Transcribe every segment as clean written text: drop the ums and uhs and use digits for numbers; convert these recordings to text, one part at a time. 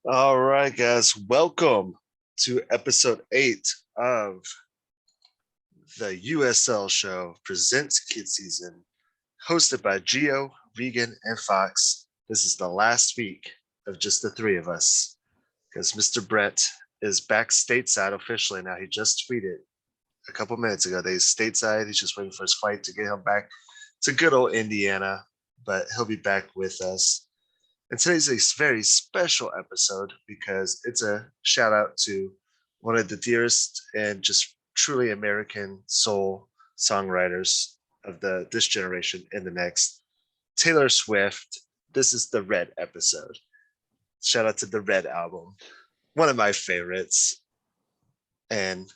All right, guys, welcome to episode 8 of the USL show presents Kid Season, hosted by Gio, Regan, and Fox. This is the last week of just the three of us because Mr. Brett is back stateside officially now. He just tweeted a couple minutes ago that he's stateside. He's just waiting for his flight to get him back to good old Indiana, but he'll be back with us. And today's a very special episode because it's a shout out to one of the dearest and just truly American soul songwriters of this generation and the next, Taylor Swift. This is the Red episode. Shout out to the Red album, one of my favorites. And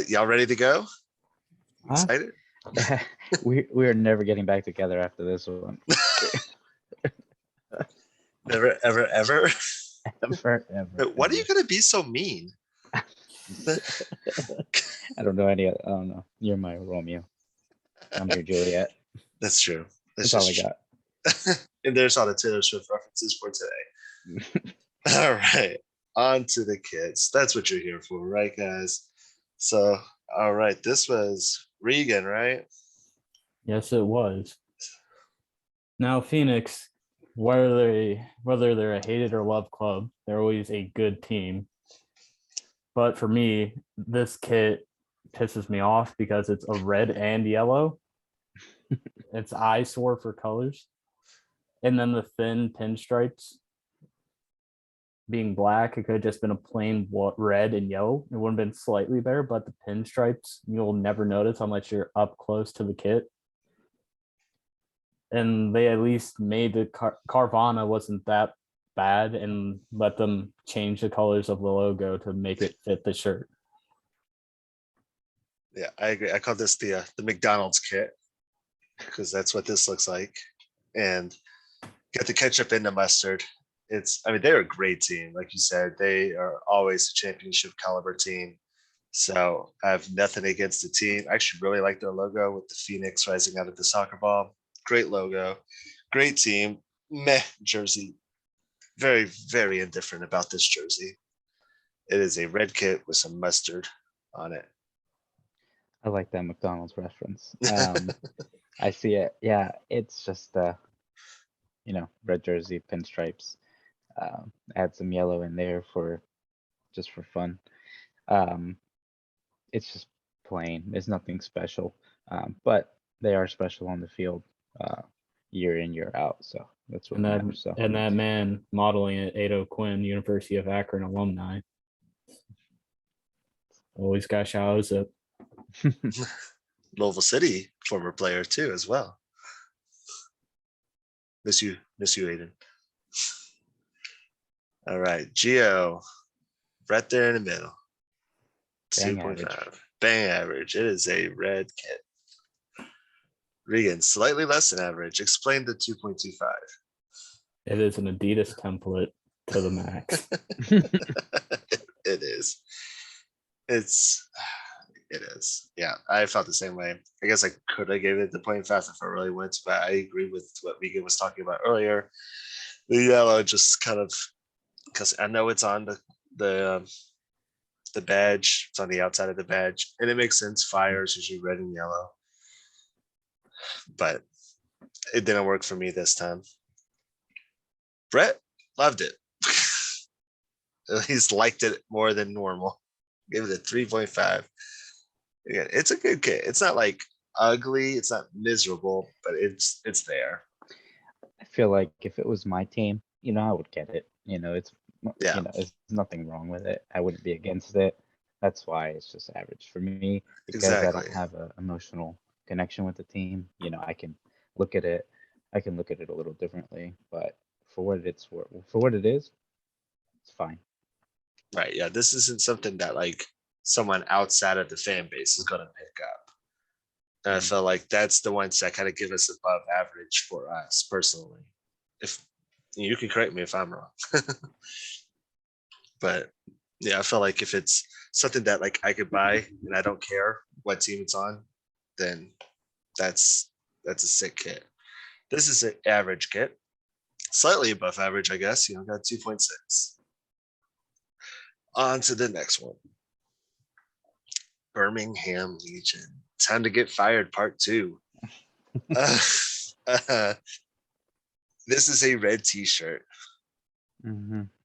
y'all ready to go? Huh? Excited? we are never getting back together after this one. Never, ever, ever. Ever. Why are you gonna be so mean? I don't know I don't know. You're my Romeo. I'm your Juliet. That's true. That's all I got. And there's all the Taylor Swift references for today. All right, on to the kids. That's what you're here for, right, guys? So, all right, this was Regan, right? Yes, it was. Now, Phoenix, whether they're a hated or loved club, they're always a good team. But for me, this kit pisses me off because it's a red and yellow. It's eyesore for colors. And then the thin pinstripes being black, it could have just been a plain red and yellow. It would have been slightly better, but the pinstripes, you'll never notice unless you're up close to the kit. And they at least made the Carvana wasn't that bad and let them change the colors of the logo to make it fit the shirt. Yeah, I agree. I call this the McDonald's kit because that's what this looks like. And got the ketchup and the mustard. They're a great team. Like you said, they are always a championship caliber team. So I have nothing against the team. I actually really like their logo with the phoenix rising out of the soccer ball. Great logo, great team. Meh jersey. Very, very indifferent about this jersey. It is a red kit with some mustard on it. I like that McDonald's reference. I see it. Yeah, it's just red jersey, pinstripes. Add some yellow in there for fun. It's just plain. There's nothing special, but they are special on the field year in, year out. So that's what matters. So. And that man modeling it, Ado Quinn, University of Akron alumni. Always got showers up. Louisville City former player too, as well. Miss you, Aiden. All right, Gio, right there in the middle. 2.5. Bang average. It is a red kit. Regan, slightly less than average. Explain the 2.25. It is an Adidas template to the max. It is. It is. Yeah, I felt the same way. I guess I could have gave it the 0.5 if I really went, but I agree with what Regan was talking about earlier. The yellow just kind of, because I know it's on the badge. It's on the outside of the badge, and it makes sense. Fire is usually red and yellow, but it didn't work for me this time. Brett loved it. He's liked it more than normal. Give it a 3.5. Again, it's a good kit. It's not like ugly. It's not miserable, but it's there. I feel like if it was my team, I would get it. There's nothing wrong with it. I wouldn't be against it. That's why it's just average for me because I don't have an emotional connection with the team. I can look at it. I can look at it a little differently, but for what it is, it's fine. Right. Yeah. This isn't something that like someone outside of the fan base is going to pick up. And I feel like that's the ones that kind of give us above average for us personally. If you can correct me if I'm wrong, but yeah, I feel like if it's something that like I could buy and I don't care what team it's on, then that's a sick kit. This is an average kit, slightly above average, I guess. Got 2.6. On to the next one. Birmingham Legion. Time to get fired, part 2. This is a red t-shirt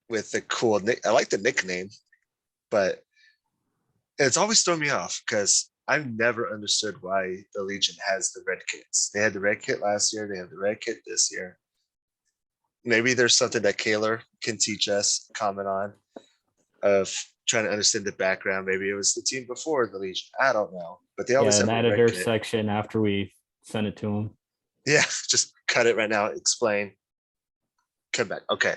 with the cool I like the nickname, but it's always thrown me off because I've never understood why the Legion has the red kits. They had the red kit last year. They have the red kit this year. Maybe there's something that Kaylor can teach us, comment on, of trying to understand the background. Maybe it was the team before the Legion. I don't know. But they always have an a red editor kit. section after we send it to them. Yeah, just cut it right now. Explain. Come back. Okay.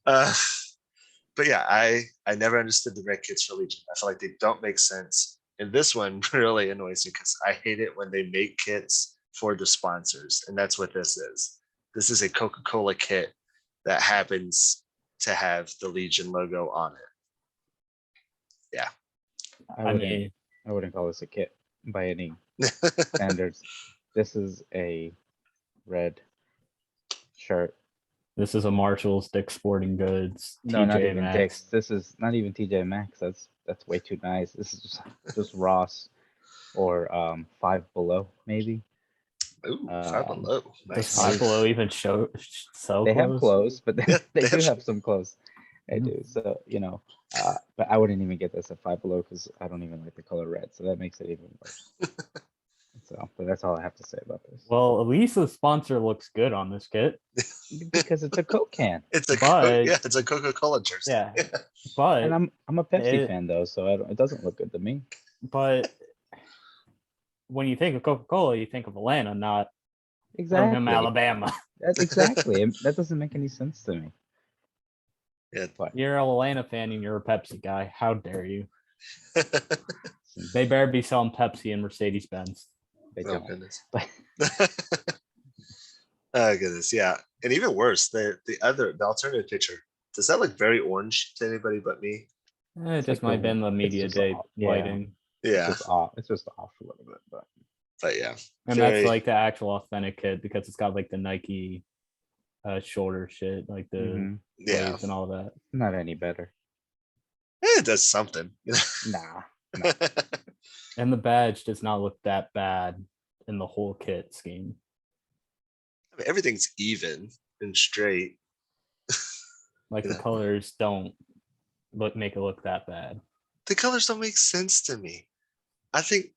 But yeah, I never understood the red kits for Legion. I feel like they don't make sense. And this one really annoys me because I hate it when they make kits for the sponsors. And that's what this is. This is a Coca-Cola kit that happens to have the Legion logo on it. Yeah. I wouldn't call this a kit by any standards. This is a red shirt. This is a Marshalls, Dick's Sporting Goods, No, not even Maxx. Dick's. This is not even TJ Maxx. That's way too nice. This is just Ross or Five Below maybe. Ooh, Five Below. Nice. Does Five Below even sell they clothes? have clothes, but they do have some clothes. They do. So but I wouldn't even get this at Five Below because I don't even like the color red. So that makes it even worse. So, but that's all I have to say about this. Well, at least the sponsor looks good on this kit. Because it's a Coke can. It's a Coca-Cola jersey. Yeah, but and I'm a Pepsi fan though, so it doesn't look good to me. But when you think of Coca-Cola, you think of Atlanta, not Birmingham, Alabama. Exactly. That doesn't make any sense to me. Yeah, you're an Atlanta fan and you're a Pepsi guy. How dare you? They better be selling Pepsi and Mercedes-Benz. Oh goodness. Oh goodness, yeah. And even worse, the alternative picture, does that look very orange to anybody but me? It just might have been the media day lighting. Yeah. It's just off a little bit, but yeah. And that's like the actual authentic kit because it's got like the Nike shoulder shit, like the waves and all that. Not any better. It does something. Nah. And the badge does not look that bad in the whole kit scheme. I mean, everything's even and straight. Like the colors don't make it look that bad. The colors don't make sense to me. I think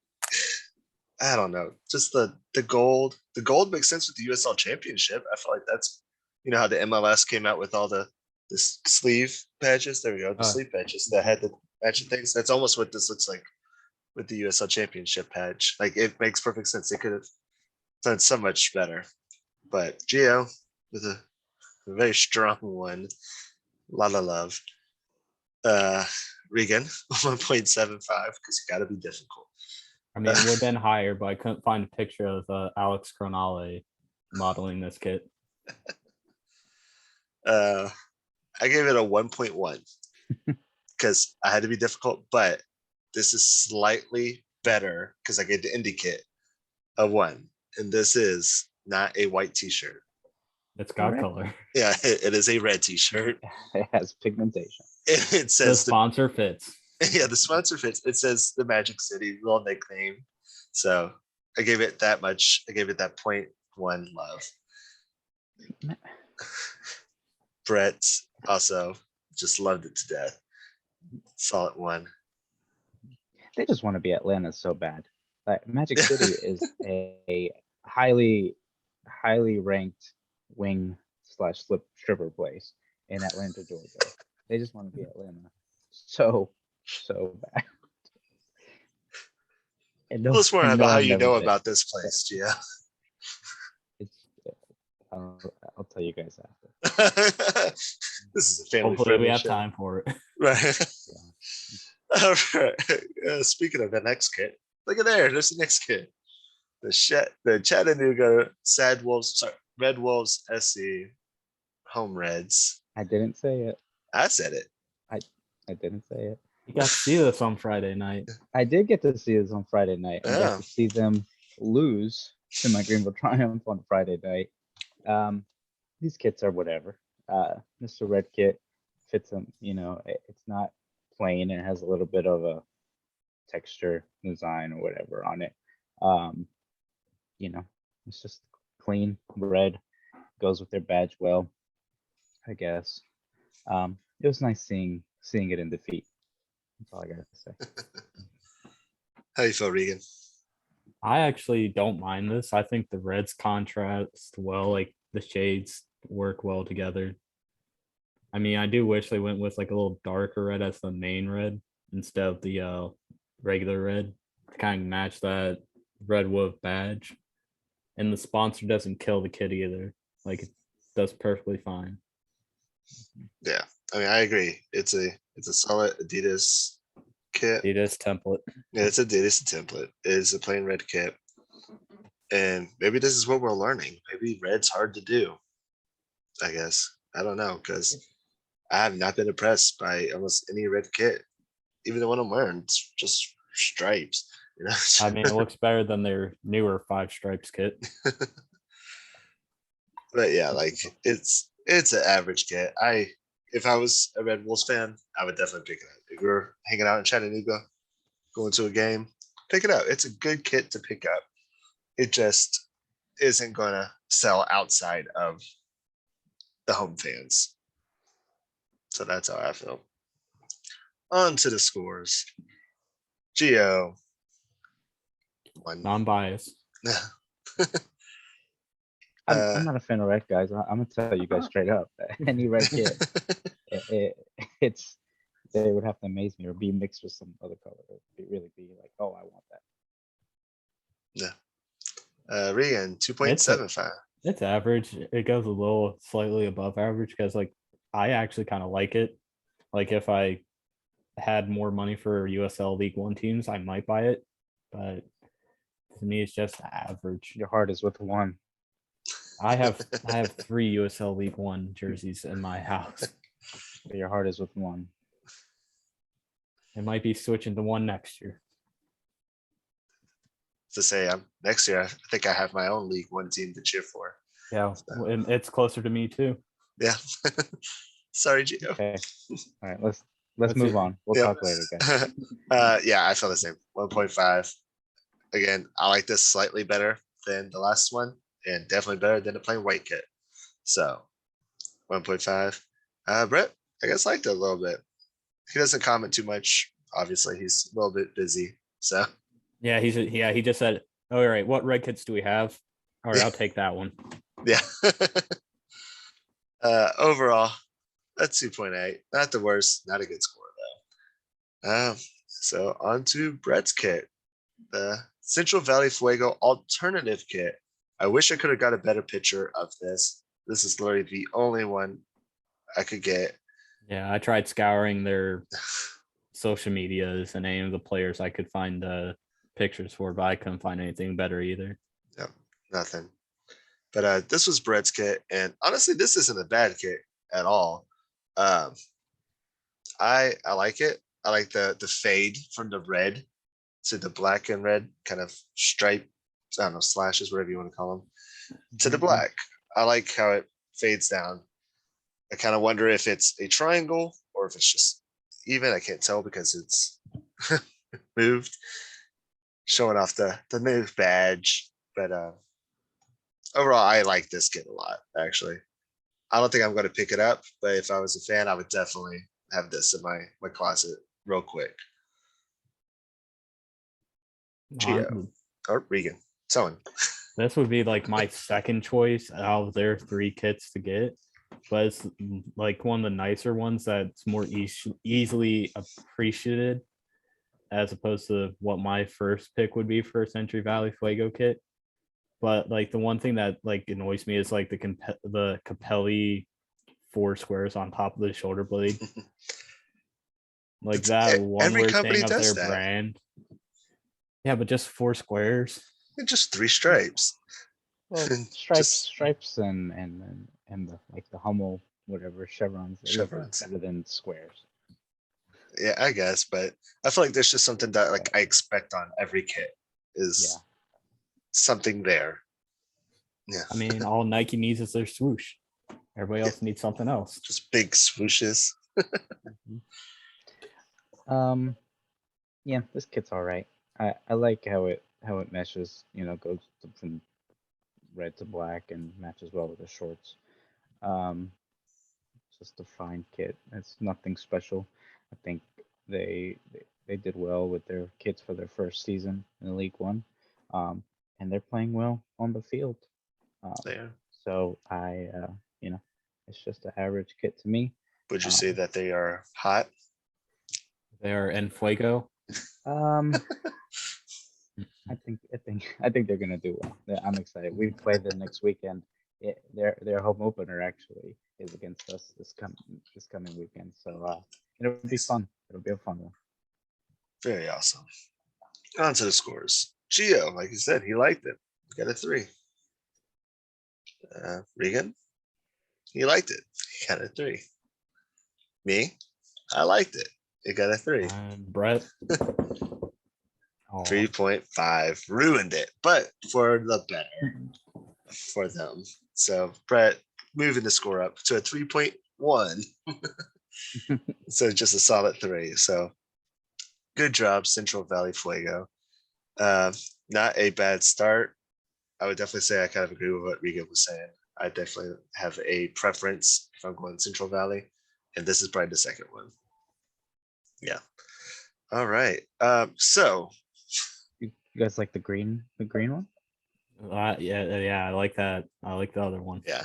I don't know. Just the gold. The gold makes sense with the USL Championship. I feel like that's how the MLS came out with all the sleeve patches. There we go. The sleeve patches that had the matching things. That's almost what this looks like with the USL Championship patch. Like it makes perfect sense. They could have done so much better. But Gio with a very strong one. Lot of love. Regan 1.75 because you got to be difficult. I mean, it would have been higher, but I couldn't find a picture of Alex Cronale modeling this kit. I gave it a 1.1 because I had to be difficult, but this is slightly better because I gave the indie kit a 1, and this is not a white t-shirt. It's got color. Yeah, it is a red t-shirt. It has pigmentation. It says the sponsor fits. Yeah, the sponsor fits. It says the Magic City, little nickname. So I gave it that much. I gave it that 0.1 love. Brett also just loved it to death. Solid 1. They just want to be Atlanta so bad. Like Magic City is a highly ranked wing / stripper place in Atlanta, Georgia. They just want to be Atlanta so bad. And tell us more about how you know about this place, Gia. I'll tell you guys after. This is a family. Hopefully, we have time for it. Right. Yeah. All right. Speaking of the next kit, look at there. There's the next kit. The Chattanooga Red Wolves SC Home Reds. I didn't say it. I said it. I didn't say it. You got to see this on Friday night. I did get to see this on Friday night. I got to see them lose to my Greenville Triumph on Friday night. These kits are whatever. Mr. Red Kit fits them. It's not plain and it has a little bit of a texture design or whatever on it. You know, it's just clean red, goes with their badge well, I guess. It was nice seeing it in defeat. That's all I gotta say. How you feel, Regan? I actually don't mind this. I think the reds contrast well, like the shades work well together. I mean, I do wish they went with like a little darker red as the main red instead of the regular red to kind of match that red wolf badge. And the sponsor doesn't kill the kit either. Like it does perfectly fine. Yeah, I mean, I agree. It's a solid Adidas kit. Adidas template. Yeah, it's Adidas template. It's a plain red kit. And maybe this is what we're learning. Maybe red's hard to do. I guess. I don't know, because I have not been impressed by almost any red kit. Even the one I'm wearing, it's just stripes. You know? I mean, it looks better than their newer 5 stripes kit. But yeah, like it's an average kit. If I was a Red Wolves fan, I would definitely pick it up. If you're hanging out in Chattanooga, going to a game, pick it up. It's a good kit to pick up. It just isn't going to sell outside of the home fans. So that's how I feel. On to the scores. Gio. Non-biased. I'm not a fan of red, guys. I'm gonna tell you guys straight up. Any red kit, it's they would have to amaze me or be mixed with some other color. It'd really be like, oh, I want that. Yeah. Regan, 2.75. It's average. It goes a little slightly above average because like I actually kind of like it. Like if I had more money for USL League One teams, I might buy it. But to me, it's just average. Your heart is with one. I have 3 USL League One jerseys in my house. But your heart is with one. It might be switching to one next year. To say, next year, I think I have my own League One team to cheer for. Yeah, so. And it's closer to me too. Yeah. Sorry, Gio. Okay. All right, let's move on. We'll talk later, guys. Yeah, I feel the same. 1.5. Again, I like this slightly better than the last one, and definitely better than the plain white kit. So 1.5. Brett, I guess liked it a little bit. He doesn't comment too much. Obviously, he's a little bit busy. So yeah, he just said, oh, all right, what red kits do we have? All right, I'll take that one. Yeah. Overall, that's 2.8. Not the worst. Not a good score though. So on to Brett's kit, the Central Valley Fuego alternative kit. I wish I could have got a better picture of this. This is literally the only one I could get. Yeah, I tried scouring their social medias and any of the players I could find pictures for, but I couldn't find anything better either. Yep, nothing. But this was Brett's kit, and honestly, this isn't a bad kit at all. I like it. I like the fade from the red to the black and red kind of stripe. I don't know, slashes, whatever you want to call them, to the black. I like how it fades down. I kind of wonder if it's a triangle or if it's just even. I can't tell because it's moved, showing off the new badge. But overall, I like this kit a lot, actually. I don't think I'm going to pick it up, but if I was a fan, I would definitely have this in my closet real quick. Gio or Regan, someone. This would be like my second choice out of their 3 kits to get, but it's like one of the nicer ones that's more easily appreciated as opposed to what my first pick would be for a Century Valley Fuego kit. But like the one thing that like annoys me is like the Capelli 4 squares on top of the shoulder blade. Like it's that one weird thing of their brand. Yeah, but just 4 squares. And just 3 stripes. Well, stripes and the like the Hummel, whatever, chevrons better than squares. Yeah, I guess, but I feel like there's just something that like I expect on every kit is something there. Yeah. I mean, all Nike needs is their swoosh. Everybody else needs something else. Just big swooshes. Yeah, this kit's all right. I like how it meshes. Goes from red to black and matches well with the shorts. Um, just a fine kit. It's nothing special. I think they did well with their kits for their first season in the League One, and they're playing well on the field. Um, There. so it's just an average kit to me. Would you say that they are hot? They are en fuego. Um, I think they're gonna do well. I'm excited. We play them next weekend. Their home opener actually is against us this coming weekend. So it'll be fun. It'll be a fun one. Very awesome. On to the scores. Gio, like you said, he liked it. Got a 3. Regan, he liked it. He got a 3. Me, I liked it. It got a 3. Brett. 3.5 ruined it, but for the better for them. So Brett moving the score up to a 3.1. So just a solid 3. So good job, Central Valley Fuego. Not a bad start. I would definitely say I kind of agree with what Regan was saying. I definitely have a preference if I'm going Central Valley, and this is probably the second one. Yeah. All right. So you guys like the green one? Yeah, I like that. I like the other one. Yeah,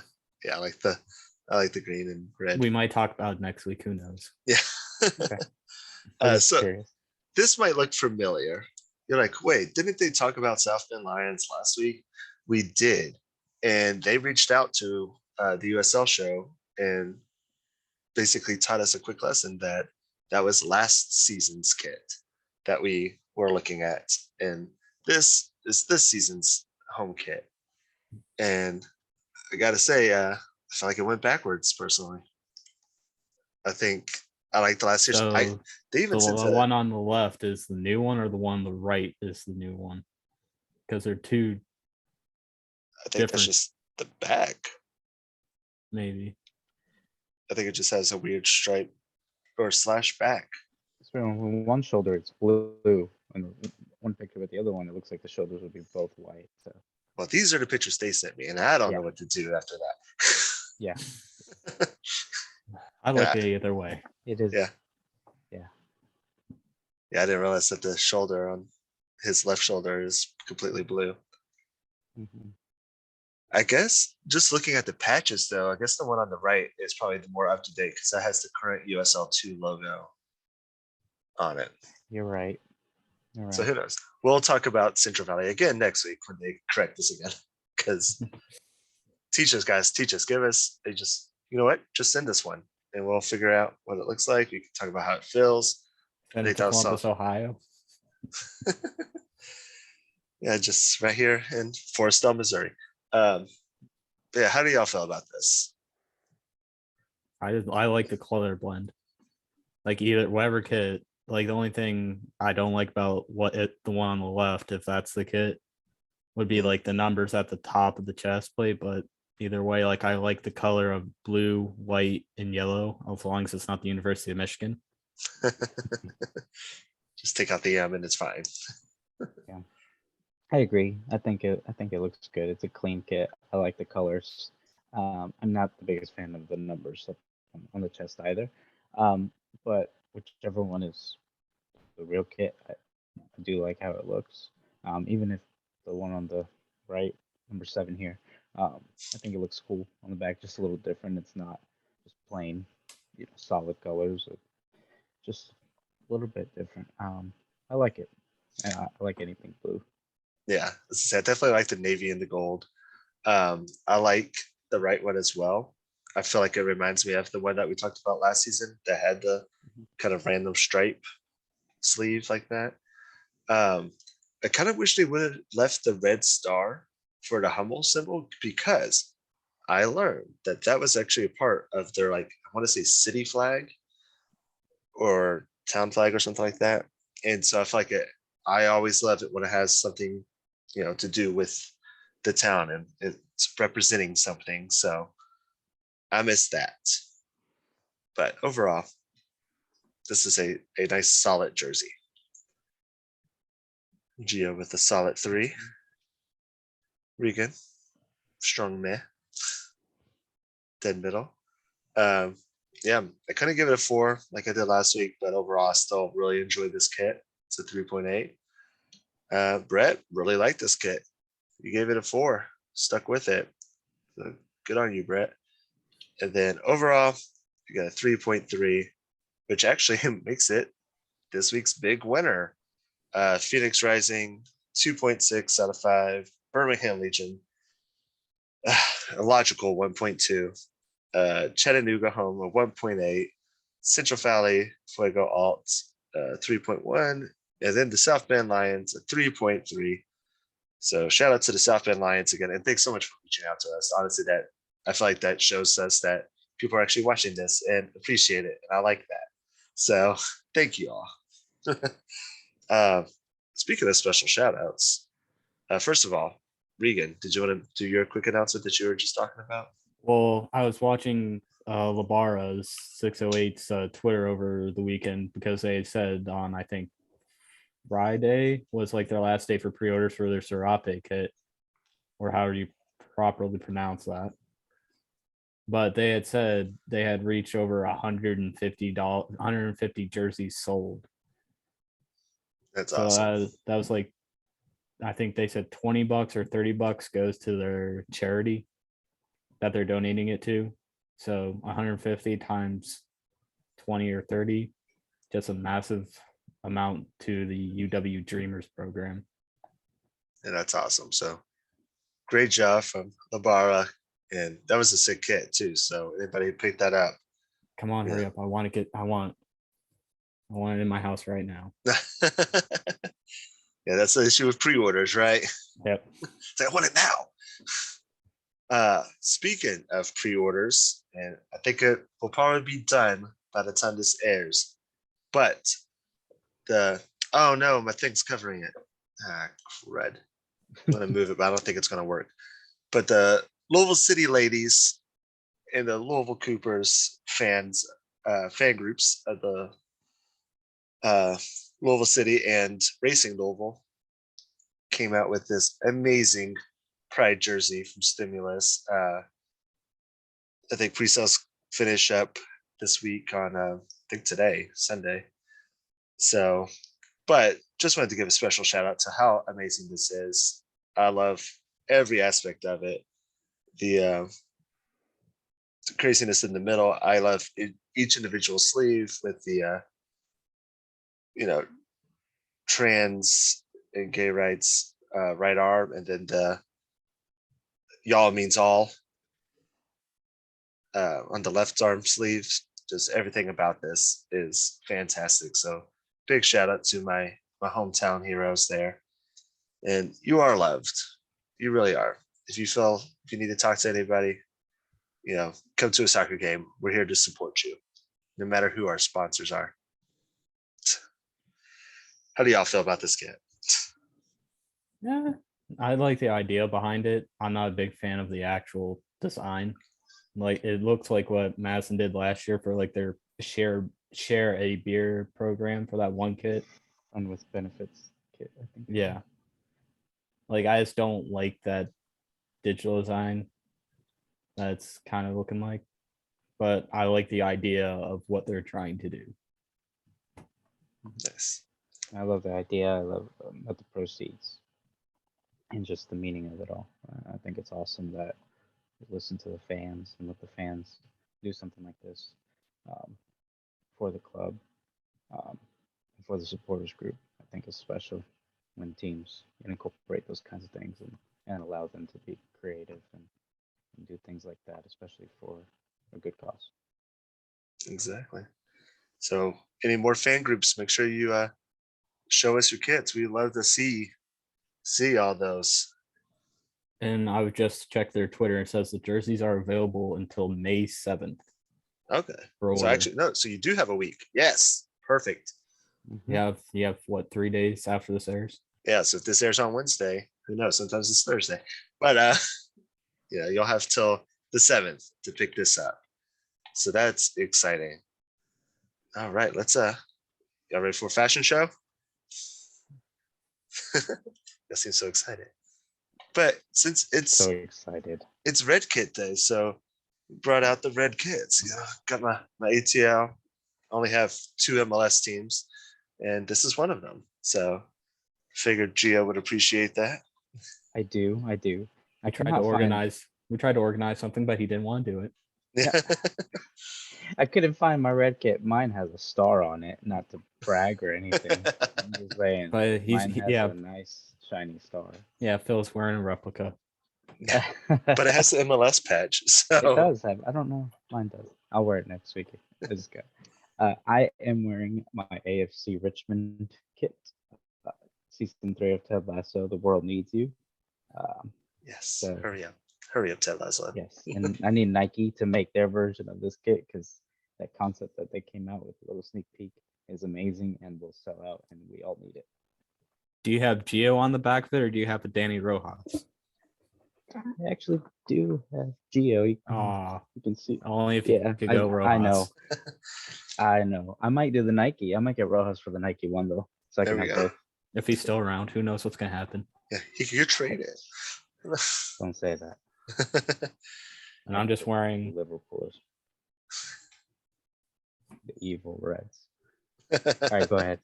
I like the green and red. We might talk about it next week. Who knows? Yeah. Okay. So curious. This might look familiar. You're like, wait, didn't they talk about South Bend Lions last week? We did, and they reached out to the USL show and basically taught us a quick lesson that was last season's kit that we were looking at, and this is this season's home kit. And I gotta say, I feel like it went backwards personally. I think I like the last year's. They even said the one on the left is the new one, or the one on the right is the new one, because they're two. I think that's just the back. Maybe. I think it just has a weird stripe or slash back. So on one shoulder it's blue, and one picture with the other one, it looks like the shoulders would be both white. So. Well, these are the pictures they sent me, and I don't know what to do after that. Yeah. I like it either way. It is. Yeah. Yeah. Yeah, I didn't realize that the shoulder on his left shoulder is completely blue. Mm-hmm. I guess just looking at the patches, though, I guess the one on the right is probably the more up to date because that has the current USL 2 logo on it. You're right. So who knows? We'll talk about Central Valley again next week when they correct this again. Because teach us, guys, give us. They just, you know what? Just send us one, and we'll figure out what it looks like. We can talk about how it feels. And it's Columbus, Ohio. Yeah, just right here in Forrestal, Missouri. Yeah, how do y'all feel about this? I like the color blend. Like either whatever kit. Like the only thing I don't like about the one on the left, if that's the kit, would be like the numbers at the top of the chest plate. But either way, like I like the color of blue, white, and yellow, as long as it's not the University of Michigan. Just take out the M and it's fine. Yeah, I agree. I think it looks good. It's a clean kit. I like the colors. I'm not the biggest fan of the numbers on the chest either. But whichever one is the real kit, I do like how it looks. Even if the one on the right, number 7 here, I think it looks cool on the back, just a little different. It's not just plain, solid colors. Just a little bit different. I like it. I like anything blue. Yeah, I definitely like the navy and the gold. I like the right one as well. I feel like it reminds me of the one that we talked about last season that had the kind of random stripe sleeve like that. I kind of wish they would have left the red star for the Hummel symbol, because I learned that was actually a part of their, like, I want to say city flag or town flag or something like that. And so I feel like I always love it when it has something, to do with the town and it's representing something. So I miss that. But overall, this is a nice solid jersey. Gio with a solid 3. Regan, strong meh. Dead middle. Yeah, I kind of give it a 4 like I did last week, but overall I still really enjoyed this kit. It's a 3.8. Brett, really liked this kit. You gave it a 4, stuck with it. So good on you, Brett. And then overall, you got a 3.3, which actually makes it this week's big winner. Phoenix Rising, 2.6 out of 5. Birmingham Legion, a logical 1.2. Chattanooga home, a 1.8. Central Valley Fuego Alt, 3.1. And then the South Bend Lions, a 3.3. So shout out to the South Bend Lions again. And thanks so much for reaching out to us. Honestly, that I feel like that shows us that people are actually watching this and appreciate it. And I like that. So thank you all. Speaking of special shout outs, first of all, Regan, did you want to do your quick announcement that you were just talking about? Well, I was watching Labara's 608's Twitter over the weekend because they said on, I think, Friday was like their last day for pre-orders for their Serape kit, or how do you properly pronounce that? But they had said they had reached over $150 jerseys sold. That's so awesome. That was like, I think they said $20 or $30 goes to their charity that they're donating it to. So 150 times 20 or 30, just a massive amount to the UW Dreamers program. And that's awesome. So great job from Labara. And that was a sick kit too. So anybody pick that up? Come on, hurry up. I want it in my house right now. Yeah, that's the issue with pre-orders, right? Yep. So I want it now. Speaking of pre-orders, and I think it will probably be done by the time this airs, but oh no, my thing's covering it. Crud. I'm gonna move it, but I don't think it's gonna work. But the Louisville City ladies and the Louisville Coopers fan groups of the Louisville City and Racing Louisville came out with this amazing Pride jersey from Stimulus. I think pre-sales finish up this week on I think today, Sunday. So, but just wanted to give a special shout out to how amazing this is. I love every aspect of it. The craziness in the middle. I love each individual sleeve with the trans and gay rights right arm, and then the y'all means all on the left arm sleeves. Just everything about this is fantastic. So big shout out to my hometown heroes there. And you are loved. You really are. If you need to talk to anybody, come to a soccer game. We're here to support you, no matter who our sponsors are. How do y'all feel about this kit? Yeah, I like the idea behind it. I'm not a big fan of the actual design. Like, it looks like what Madison did last year for like their share a beer program for that one kit. Fun with benefits kit, I think. Yeah. Like, I just don't like that digital design that's kind of looking like, but I like the idea of what they're trying to do. Nice. I love the idea. I love the proceeds and just the meaning of it all. I think it's awesome that we listen to the fans and let the fans do something like this for the club, for the supporters group. I think it's special when teams incorporate those kinds of things and allow them to be creative and do things like that, especially for a good cause. Exactly. So any more fan groups, make sure you show us your kits. We love to see all those. And I would just check their Twitter. It says the jerseys are available until May 7th. Okay. So actually, no. So you do have a week. Yes. Perfect. Mm-hmm. You have what, 3 days after this airs? Yeah. So if this airs on Wednesday, who knows? Sometimes it's Thursday. But you'll have till the 7th to pick this up. So that's exciting. All right, let's y'all ready for a fashion show? You seem so excited. But since So excited. It's Red Kit Day, so we brought out the red kits. Got my ATL. Only have 2 MLS teams, and this is one of them. So figured Gio would appreciate that. I do. We tried to organize something, but he didn't want to do it. Yeah. I couldn't find my red kit. Mine has a star on it, not to brag or anything. I'm just saying. But mine has a nice shiny star. Yeah, Phil's wearing a replica. But it has the MLS patch. So it does have. I don't know. Mine does. I'll wear it next week. It's good. I am wearing my AFC Richmond kit. Season 3 of Ted Lasso. The world needs you. Yes. So, hurry up, Ted Lasso. Yes, and I need Nike to make their version of this kit because that concept that they came out with, a little sneak peek, is amazing and will sell out, and we all need it. Do you have Gio on the back of it, or do you have a Danny Rojas? I actually do have Gio. You can see. Only if you could go Rojas. I know. I might do the Nike. I might get Rojas for the Nike one though, so I can have both. If he's still around, who knows what's gonna happen? Yeah, he could get traded. Don't say that. And I'm just wearing Liverpoolers. The evil Reds. All right, go ahead.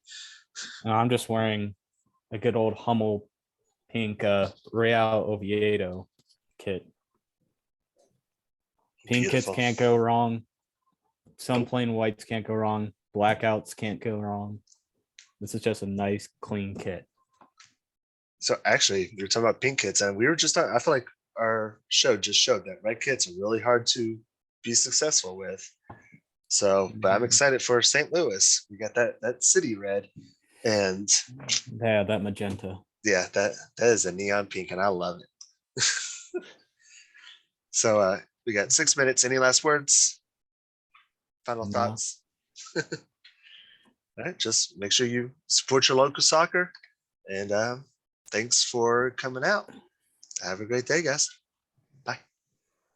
I'm just wearing a good old Hummel pink Real Oviedo kit. Pink kits can't go wrong. Some plain whites can't go wrong. Blackouts can't go wrong. This is just a nice, clean kit. So actually, you're talking about pink kits, and we were just I feel like our show just showed that red kits are really hard to be successful with. So, but I'm excited for St. Louis. We got that city red, and that magenta. Yeah, that is a neon pink, and I love it. So we got 6 minutes. Any last words? Final thoughts? All right, just make sure you support your local soccer, and thanks for coming out. Have a great day, guys.